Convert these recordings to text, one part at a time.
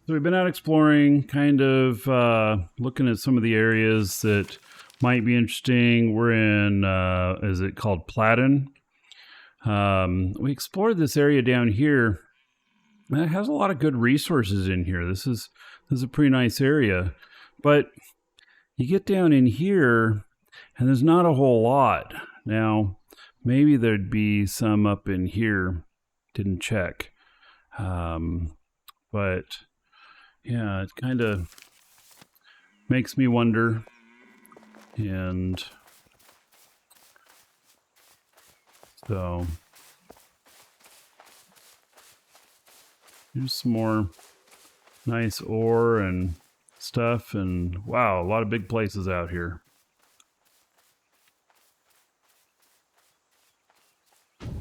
So we've been out exploring, kind of looking at some of the areas that might be interesting. We're in, is it called Platten? We explored this area down here. It has a lot of good resources in here. This is a pretty nice area, but you get down in here, and there's not a whole lot. Now, maybe there'd be some up in here. Didn't check, but yeah, it kind of makes me wonder. And so here's some more nice ore and stuff. And wow, a lot of big places out here. Let's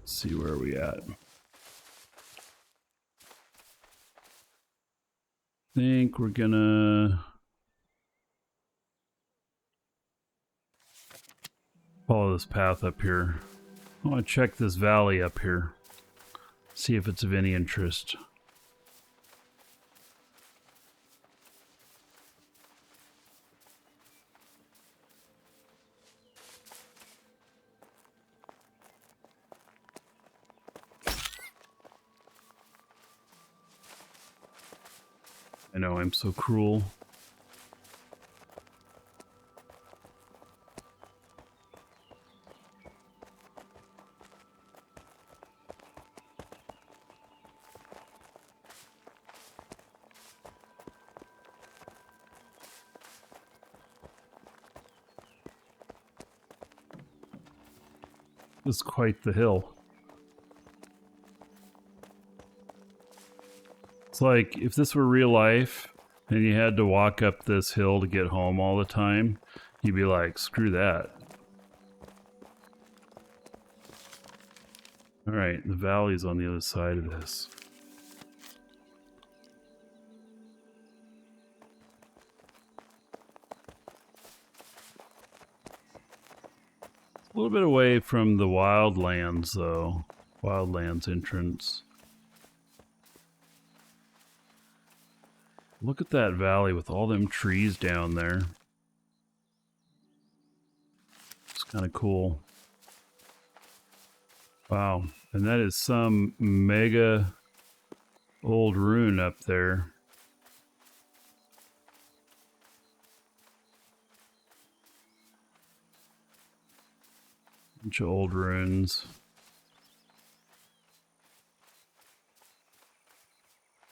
see where we at. I think we're gonna follow this path up here. I want to check this valley up here, see if it's of any interest. I know I'm so cruel. This is quite the hill. It's like if this were real life and you had to walk up this hill to get home all the time, you'd be like, screw that. All right, the valley's on the other side of this. A little bit away from the wildlands, though. Wildlands entrance. Look at that valley with all them trees down there. It's kind of cool. Wow. And that is some mega old ruin up there. Bunch of old ruins.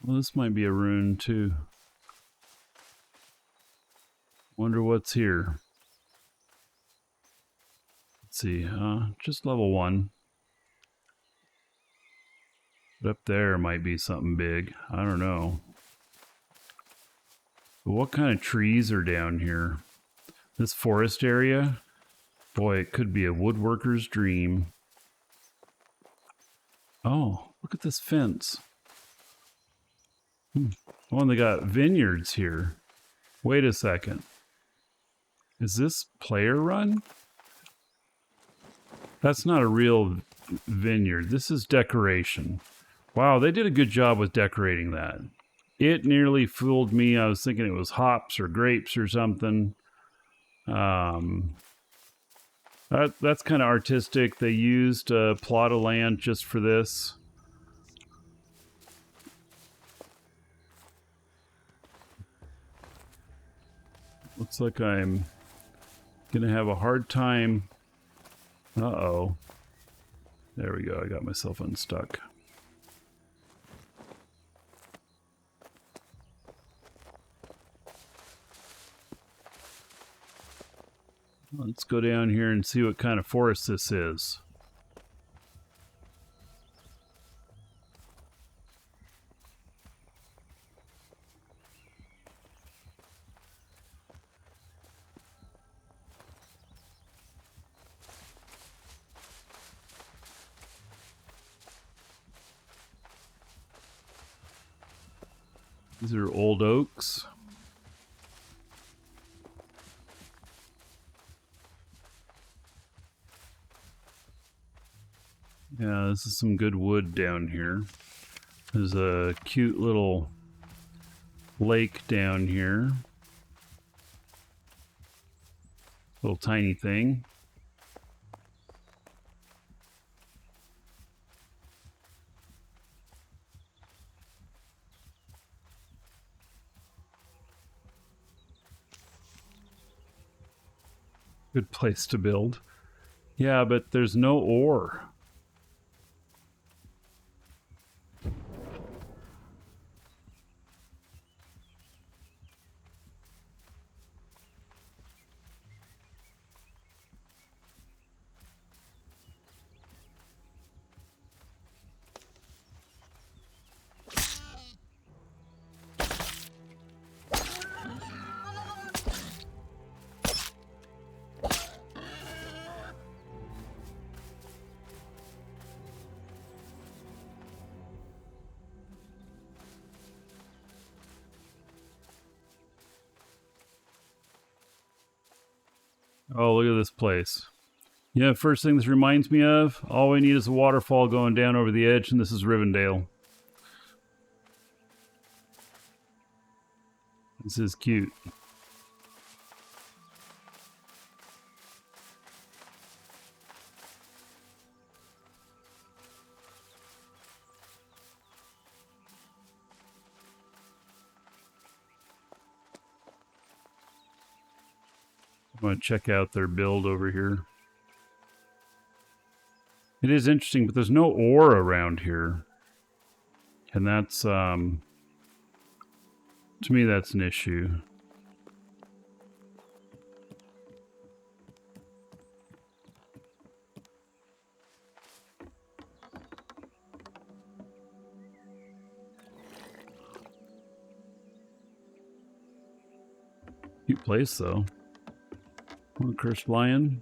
Well, this might be a ruin too. Wonder what's here. Let's see, just level 1. But up there might be something big. I don't know. But what kind of trees are down here? This forest area? Boy, it could be a woodworker's dream. Oh, look at this fence. Oh, and they got vineyards here. Wait a second. Is this player run? That's not a real vineyard. This is decoration. Wow, they did a good job with decorating that. It nearly fooled me. I was thinking it was hops or grapes or something. That's kind of artistic. They used a plot of land just for this. Looks like I'm gonna have a hard time. Uh-oh. There we go. I got myself unstuck. Let's go down here and see what kind of forest this is. These are old oaks. Yeah, this is some good wood down here. There's a cute little lake down here. Little tiny thing. Good place to build. Yeah, but there's no ore. Oh, look at this place. Yeah, first thing this reminds me of, all we need is a waterfall going down over the edge, and this is Rivendell. This is cute. I'm going to check out their build over here. It is interesting, but there's no ore around here. And that's, to me, that's an issue. Cute place, though. Oh, cursed lion.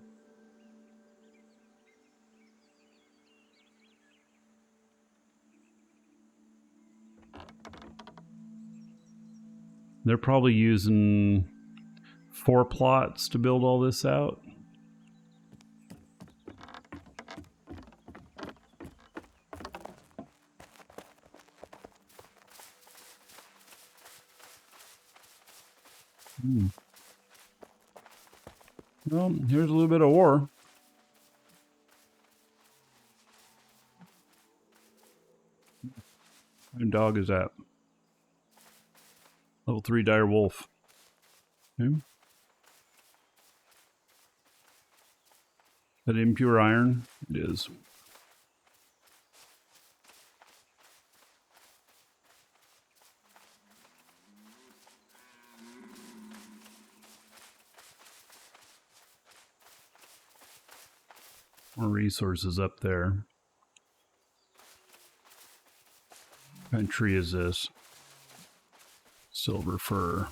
They're probably using 4 plots to build all this out. Well, here's a little bit of ore. What kind of dog is that? Level 3 dire wolf. Okay. That impure iron? It is. More resources up there. What kind of tree is this? Silver fir.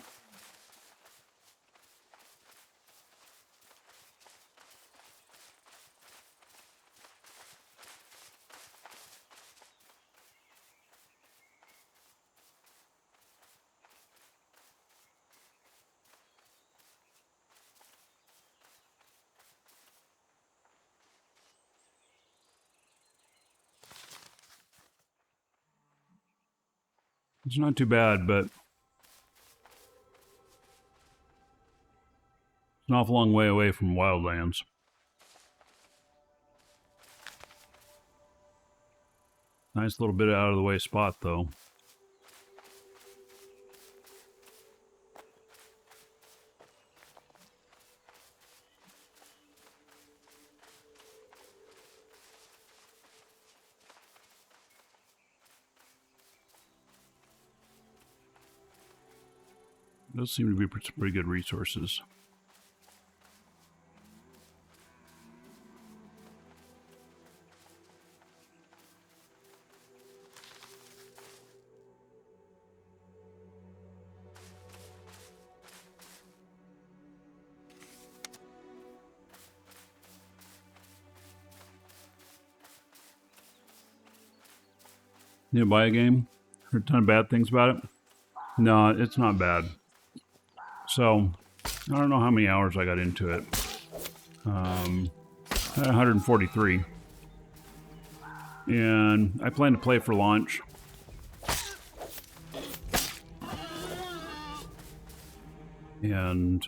It's not too bad, but it's an awful long way away from wildlands. Nice little bit out of the way spot, though. Those seem to be pretty good resources. You know, buy a game? Heard a ton of bad things about it? No, it's not bad. So, I don't know how many hours I got into it. 143. And I plan to play for launch. And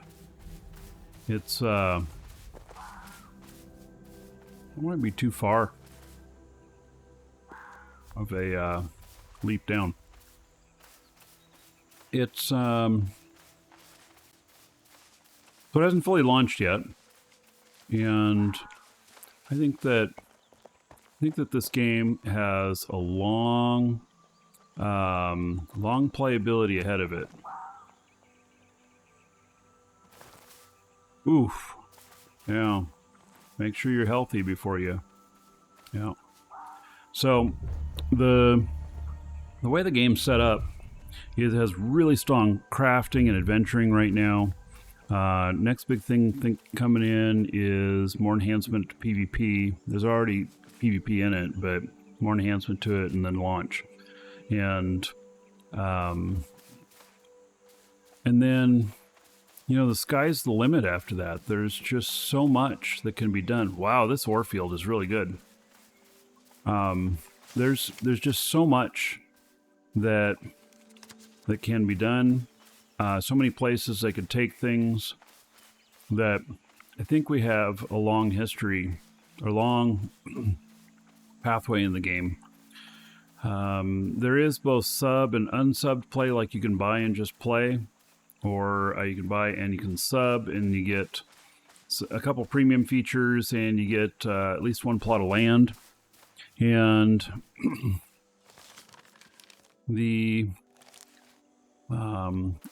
it's it won't be too far of a leap down. It's so it hasn't fully launched yet, and I think that this game has a long playability ahead of it. Oof. Yeah. Make sure you're healthy before you. Yeah. So the way the game's set up, it has really strong crafting and adventuring right now. Next big thing coming in is more enhancement to PvP. There's already PvP in it, but more enhancement to it and then launch. And then, you know, the sky's the limit after that. There's just so much that can be done. Wow, this ore field is really good. There's just so much that can be done. So many places they could take things that I think we have a long history, or long pathway in the game. There is both sub and unsubbed play, like you can buy and just play, or you can buy and you can sub and you get a couple premium features and you get at least one plot of land. And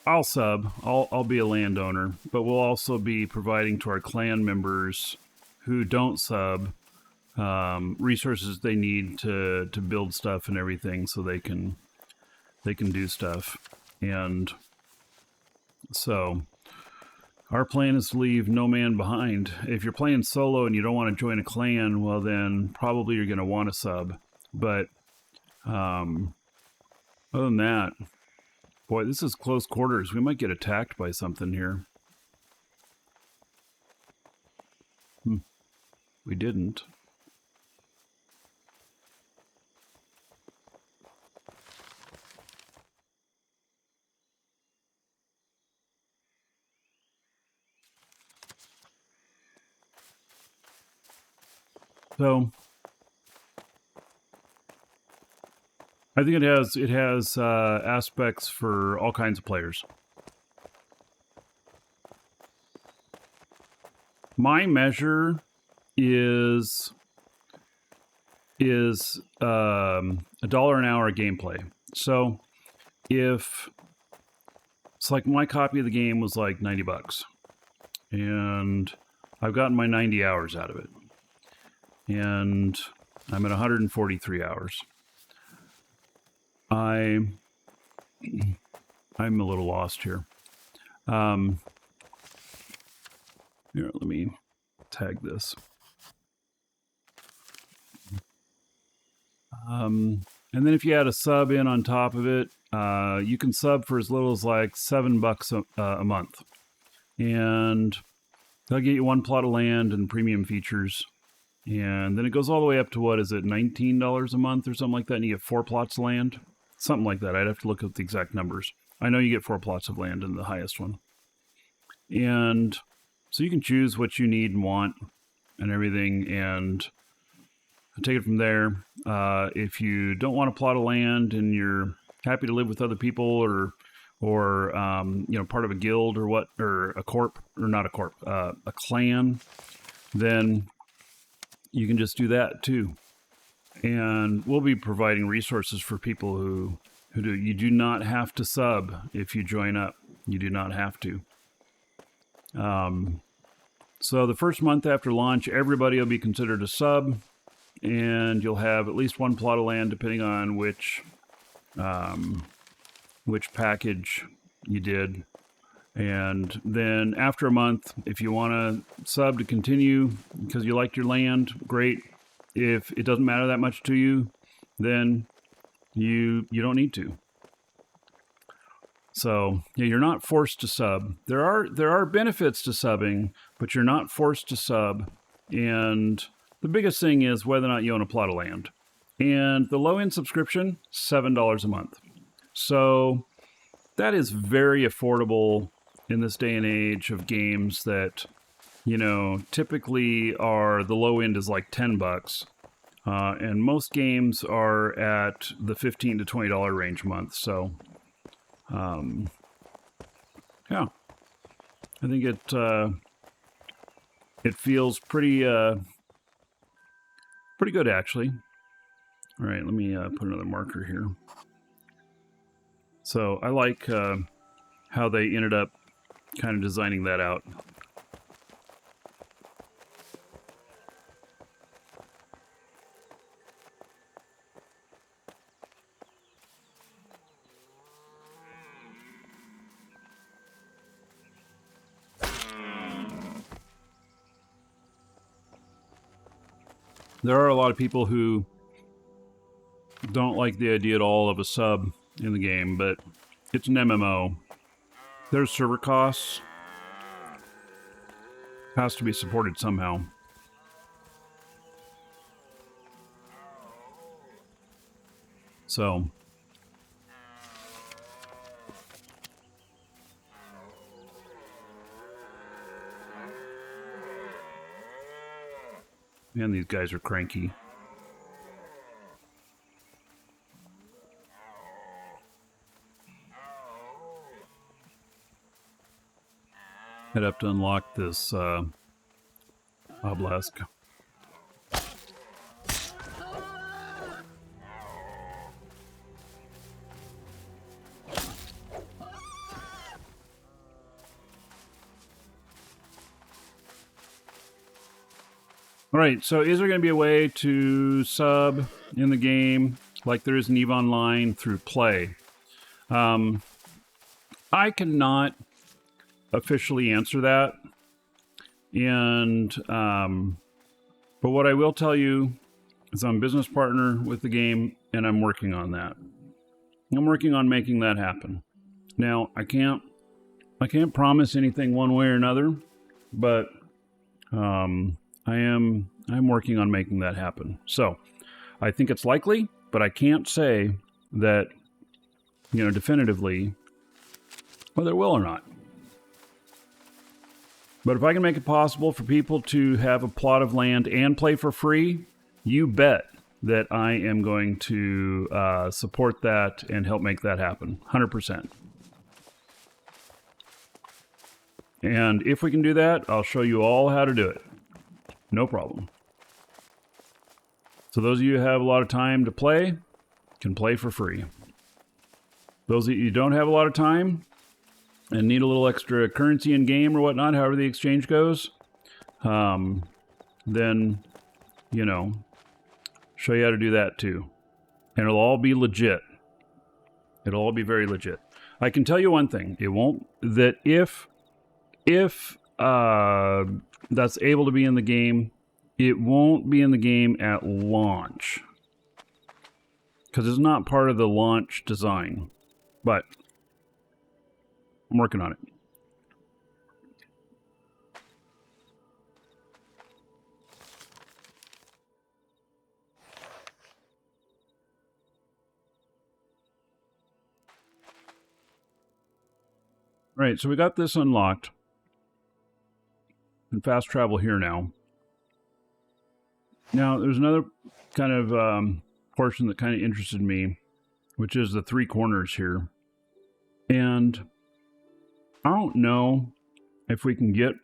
I'll sub. I'll be a landowner, but we'll also be providing to our clan members who don't sub resources they need to build stuff and everything, so they can do stuff. And so our plan is to leave no man behind. If you're playing solo and you don't want to join a clan, well then probably you're going to want to sub. But other than that, boy, this is close quarters. We might get attacked by something here. We didn't. So I think it has aspects for all kinds of players. My measure is $1 an hour gameplay. So if it's like my copy of the game was like $90, and I've gotten my 90 hours out of it, and I'm at 143 hours. I'm a little lost here. Here, let me tag this. And then if you add a sub in on top of it, you can sub for as little as like $7 a month, and they'll get you one plot of land and premium features. And then it goes all the way up to, what is it, $19 a month or something like that, and you get 4 plots of land? Something like that. I'd have to look up the exact numbers. I know you get 4 plots of land in the highest one. And so you can choose what you need and want and everything, and take it from there. If you don't want a plot of land and you're happy to live with other people, or you know, part of a guild or a corp, or not a corp, a clan, then you can just do that too. And we'll be providing resources for people who do. You do not have to sub if you join up. You do not have to. So the first month after launch, everybody will be considered a sub, and you'll have at least one plot of land, depending on which package you did. And then after a month, if you want to sub to continue because you liked your land, great. If it doesn't matter that much to you, then you don't need to. So yeah, you're not forced to sub. There are benefits to subbing, but you're not forced to sub. And the biggest thing is whether or not you own a plot of land. And the low-end subscription, $7 a month. So that is very affordable in this day and age of games that, you know, typically are the low end is like $10. And most games are at the $15 to $20 range a month. So, yeah, I think it feels pretty good actually. All right, let me put another marker here. So I like how they ended up kind of designing that out. There are a lot of people who don't like the idea at all of a sub in the game, but it's an MMO. There's server costs. Has to be supported somehow. So, man, these guys are cranky. I'd have to unlock this obelisk. All right, so is there going to be a way to sub in the game like there is in EVE Online through Play? I cannot officially answer that, and but what I will tell you is I'm a business partner with the game, and I'm working on that. I'm working on making that happen. Now, I can't promise anything one way or another, but I'm working on making that happen. So, I think it's likely, but I can't say that, you know, definitively whether it will or not. But if I can make it possible for people to have a plot of land and play for free, you bet that I am going to support that and help make that happen. 100%. And if we can do that, I'll show you all how to do it. No problem. So those of you who have a lot of time to play can play for free. Those of you who don't have a lot of time and need a little extra currency in game or whatnot, however the exchange goes, then, you know, show you how to do that too. And it'll all be legit. It'll all be very legit. I can tell you one thing. It won't, that if that's able to be in the game, it won't be in the game at launch. Because it's not part of the launch design. But I'm working on it. All right, so we got this unlocked. And fast travel here now. Now, there's another kind of portion that kind of interested me, which is the three corners here. And I don't know if we can get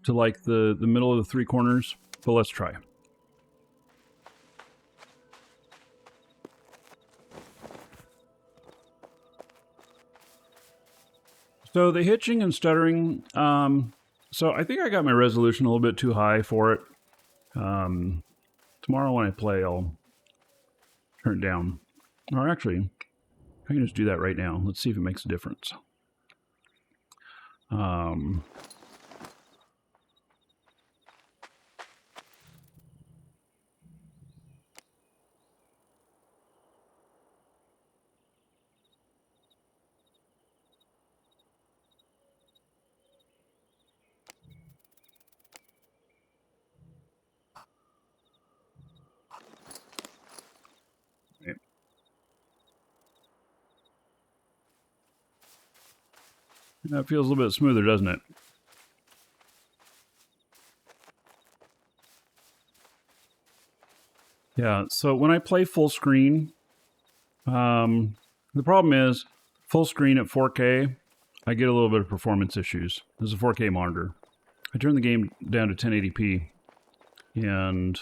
to like the middle of the three corners, but let's try. So the hitching and stuttering, so I think I got my resolution a little bit too high for it. Tomorrow when I play, I'll turn it down. Or actually, I can just do that right now. Let's see if it makes a difference. That feels a little bit smoother, doesn't it? Yeah, so when I play full screen, the problem is full screen at 4K, I get a little bit of performance issues. This is a 4K monitor. I turn the game down to 1080p, and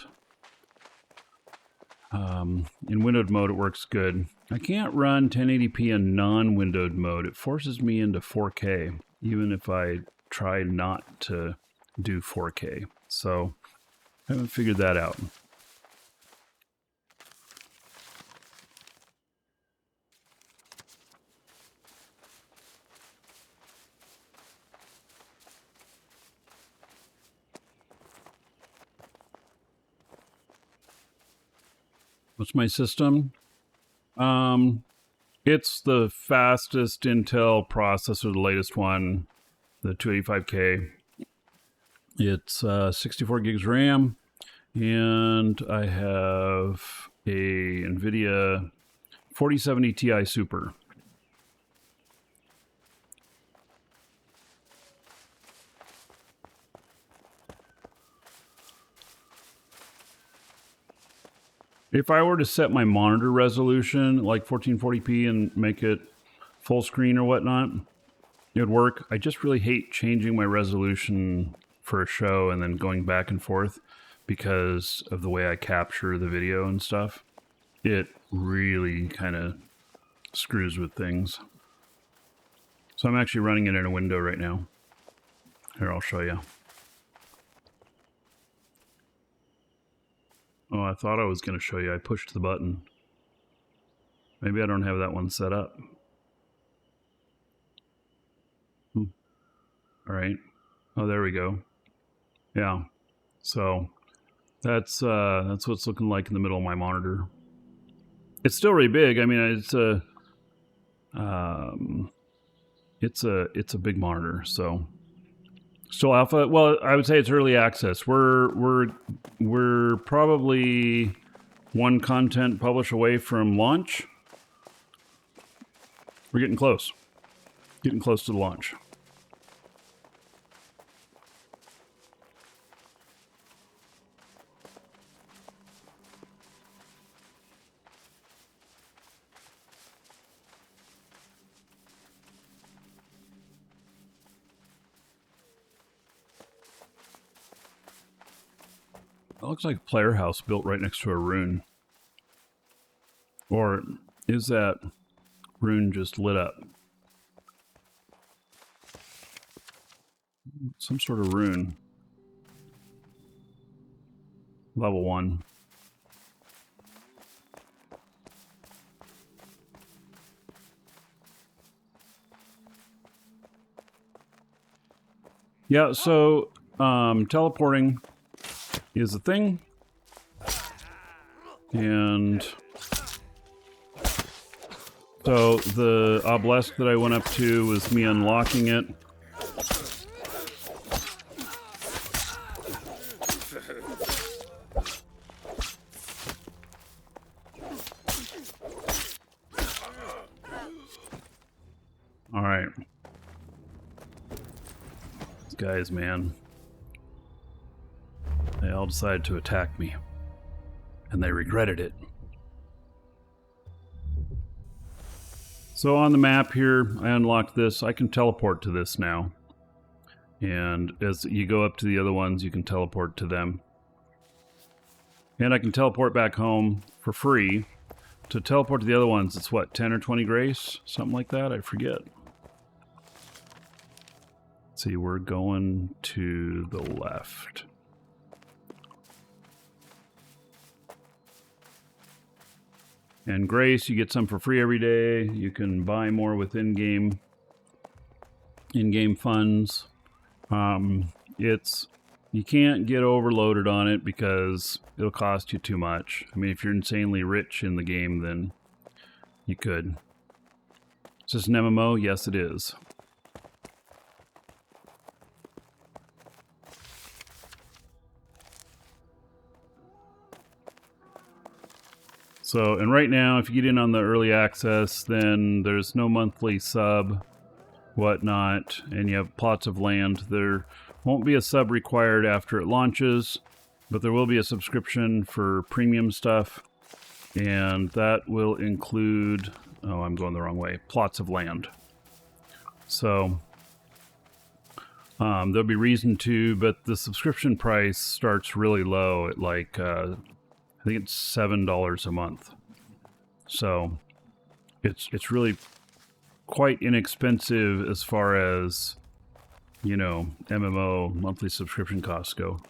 in windowed mode it works good. I can't run 1080p in non-windowed mode. It forces me into 4K, even if I try not to do 4K. So I haven't figured that out. What's my system? It's the fastest Intel processor, the latest one, the 285K. It's 64 gigs RAM, and I have a NVIDIA 4070 Ti Super. If I were to set my monitor resolution like 1440p and make it full screen or whatnot, it would work. I just really hate changing my resolution for a show and then going back and forth because of the way I capture the video and stuff. It really kind of screws with things. So I'm actually running it in a window right now. Here, I'll show you. Oh, I thought I was going to show you. I pushed the button. Maybe I don't have that one set up. All right. Oh, there we go. Yeah. So that's what it's looking like in the middle of my monitor. It's still really big. I mean, it's a big monitor. So still alpha. Well, I would say it's early access. We're probably one content publish away from launch. We're getting close. Getting close to the launch. It looks like a player house built right next to a rune. Or is that rune just lit up? Some sort of rune. Level 1. Yeah, so teleporting is a thing, and so the obelisk that I went up to was me unlocking it. All right, these guys, man. They all decided to attack me, and they regretted it. So on the map here, I unlocked this. I can teleport to this now. And as you go up to the other ones, you can teleport to them. And I can teleport back home for free. To teleport to the other ones, it's what, 10 or 20 grace? Something like that, I forget. Let's see, we're going to the left. And grace, you get some for free every day. You can buy more with in-game funds. You can't get overloaded on it because it'll cost you too much. I mean, if you're insanely rich in the game, then you could. Is this an MMO? Yes, it is. So, and right now, if you get in on the early access, then there's no monthly sub. whatnot, and you have plots of land. There won't be a sub required after it launches, but there will be a subscription for premium stuff, and that will include, oh, I'm going the wrong way, plots of land. So there'll be reason to, but the subscription price starts really low at like, I think it's $7 a month. So it's really quite inexpensive as far as, you know, MMO monthly subscription costs go. ...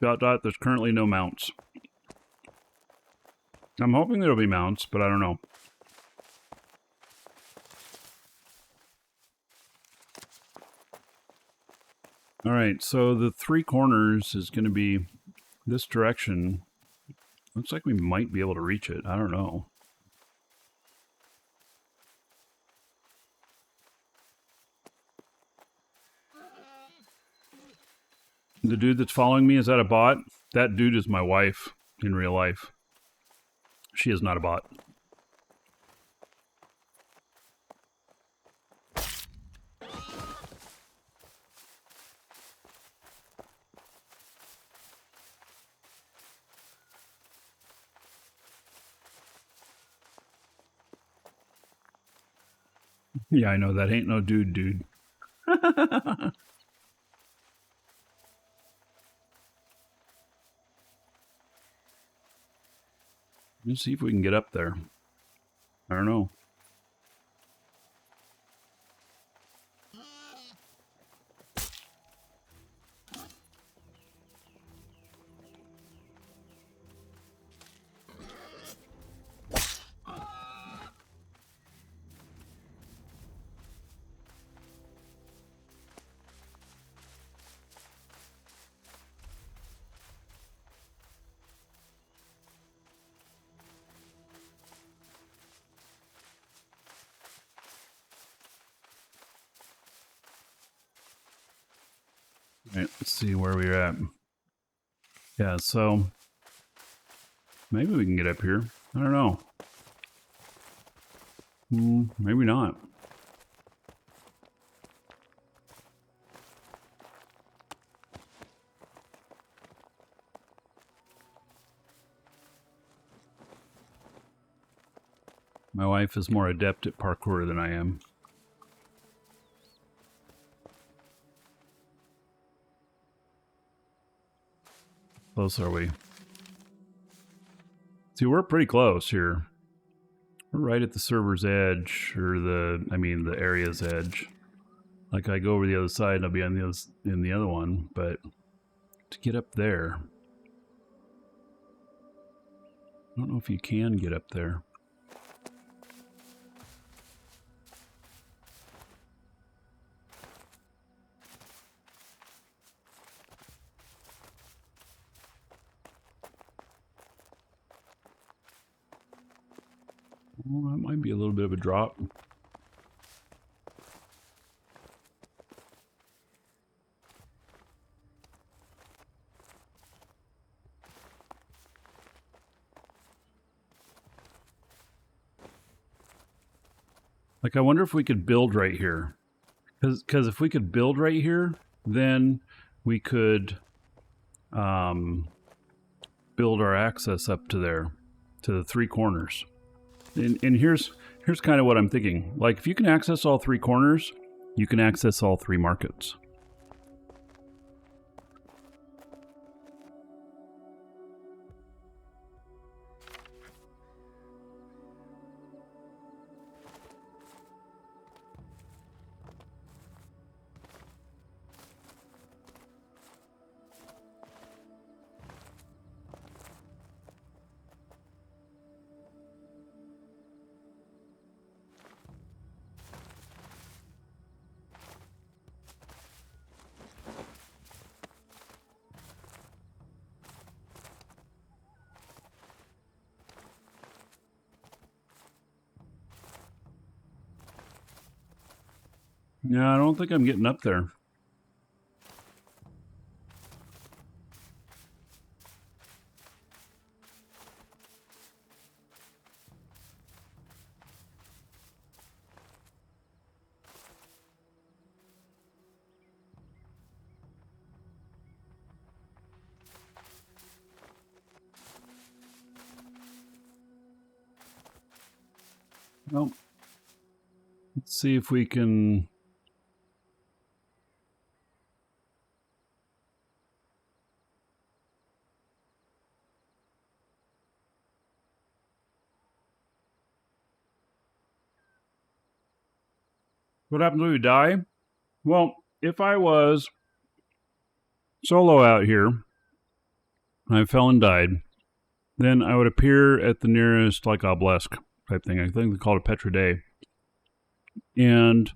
There's currently no mounts. I'm hoping there'll be mounts, but I don't know. All right, so the 3 corners is going to be this direction. Looks like we might be able to reach it. I don't know. The dude that's following me, is that a bot? That dude is my wife in real life. She is not a bot. Yeah, I know, that ain't no dude. Let's see if we can get up there. I don't know. All right, let's see where we're at. Yeah, so maybe we can get up here. I don't know. Maybe not. My wife is more adept at parkour than I am. Close are we? See, we're pretty close here. We're right at the server's edge, or the area's edge. Like, I go over the other side and I'll be on the other one, but to get up there, I don't know if you can get up there. Well, that might be a little bit of a drop. Like, I wonder if we could build right here. Because if we could build right here, then we could build our access up to there, to the 3 corners. And here's kind of what I'm thinking. Like, if you can access all 3 corners, you can access all 3 markets. Yeah, I don't think I'm getting up there. Well, let's see if we can... What happens when we die? Well, if I was solo out here, I fell and died, then I would appear at the nearest, like, obelisk type thing. I think they call it Pax Dei. And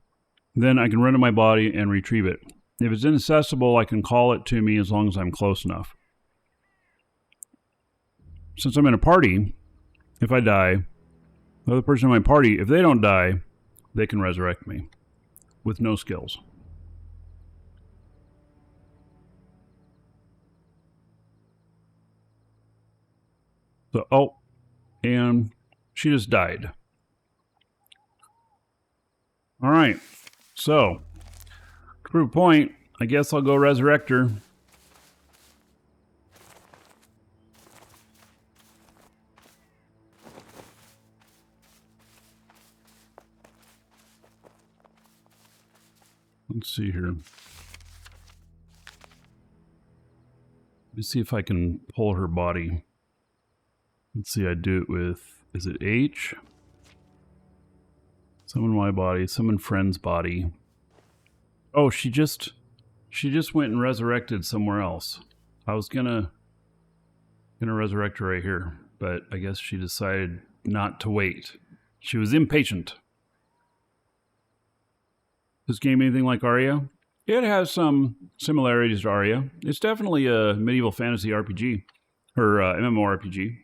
then I can run to my body and retrieve it. If it's inaccessible, I can call it to me as long as I'm close enough. Since I'm in a party, if I die, the other person in my party, if they don't die, they can resurrect me with no skills. So, oh, and she just died. All right, so to prove a point, I guess I'll go resurrect her. Let's see here. Let me see if I can pull her body. Let's see, I do it with, is it H? Summon my body, summon friend's body. Oh, she just went and resurrected somewhere else. I was gonna resurrect her right here, but I guess she decided not to wait. She was impatient. This game anything like Aria? It has some similarities to Aria. It's definitely a medieval fantasy RPG, or MMORPG.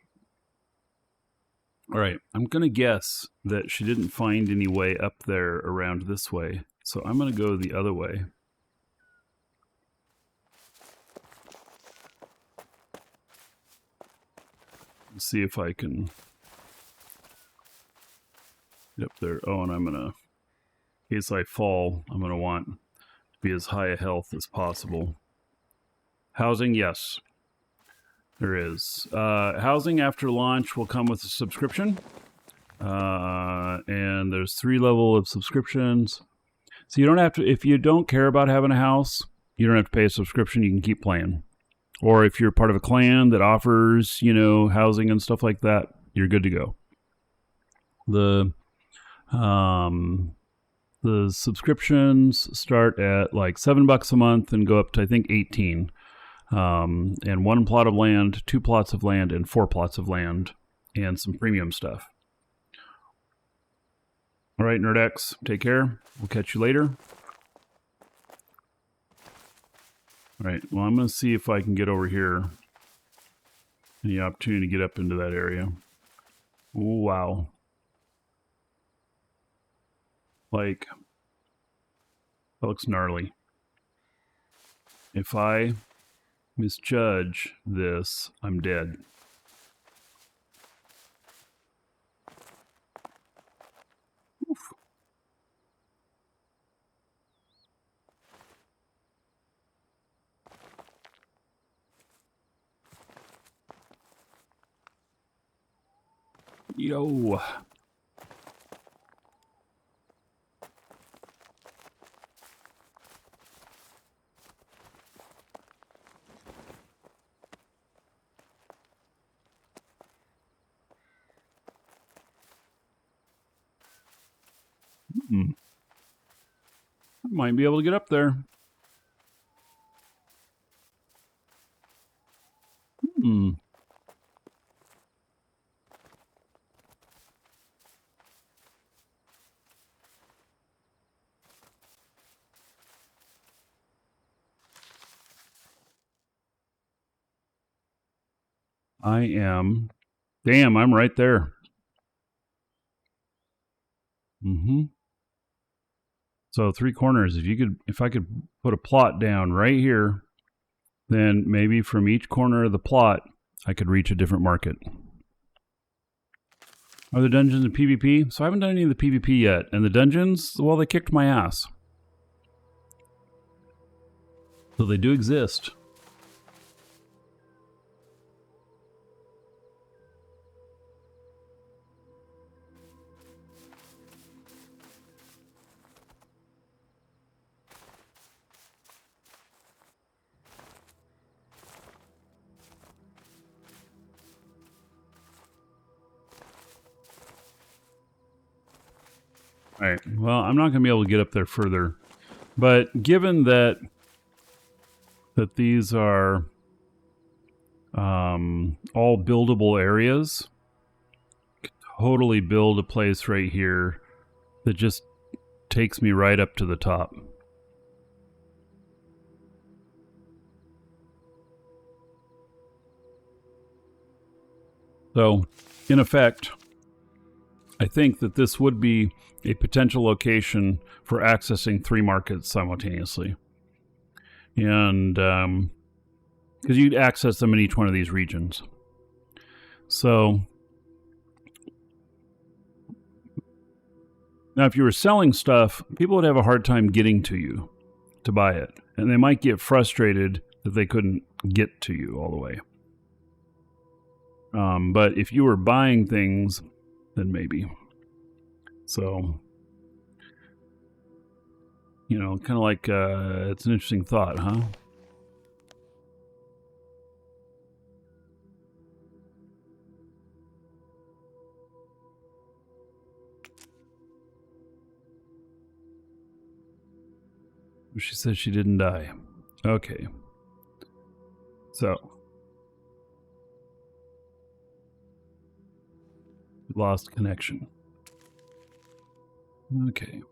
All right, I'm going to guess that she didn't find any way up there around this way, so I'm going to go the other way. Let's see if I can get up there. Oh, and I'm going to, in case I fall, I'm going to want to be as high a health as possible. Housing, yes. There is. Housing after launch will come with a subscription. And there's 3 levels of subscriptions. So you don't have to, if you don't care about having a house, you don't have to pay a subscription. You can keep playing. Or if you're part of a clan that offers, you know, housing and stuff like that, you're good to go. The subscriptions start at like $7 a month and go up to, I think, 18. And 1 plot of land, 2 plots of land, and 4 plots of land, and some premium stuff. All right, NerdX, take care. We'll catch you later. All right, well, I'm going to see if I can get over here. Any opportunity to get up into that area. Ooh, wow. Like, that looks gnarly. If I misjudge this, I'm dead. Oof. Yo. I might be able to get up there. I am. Damn, I'm right there. So 3 corners. If I could put a plot down right here, then maybe from each corner of the plot, I could reach a different market. Are the dungeons in PvP? So I haven't done any of the PvP yet. And the dungeons, well, they kicked my ass. So they do exist. All right. Well, I'm not going to be able to get up there further. But given that these are all buildable areas, totally build a place right here that just takes me right up to the top. So, in effect, I think that this would be a potential location for accessing 3 markets simultaneously. And because you'd access them in each one of these regions. So now if you were selling stuff, people would have a hard time getting to you to buy it. And they might get frustrated that they couldn't get to you all the way. But if you were buying things, then maybe. So, you know, kind of like, it's an interesting thought, huh? She says she didn't die. Okay. So, lost connection. Okay.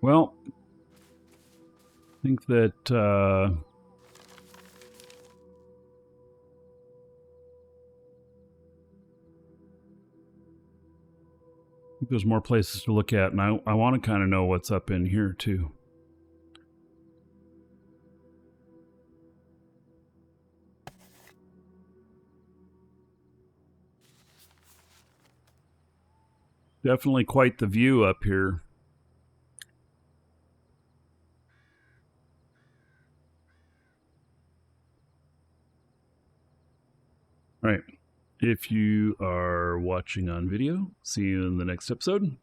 Well, I think that there's more places to look at, and I want to kind of know what's up in here too. Definitely quite the view up here. All right. If you are watching on video, see you in the next episode.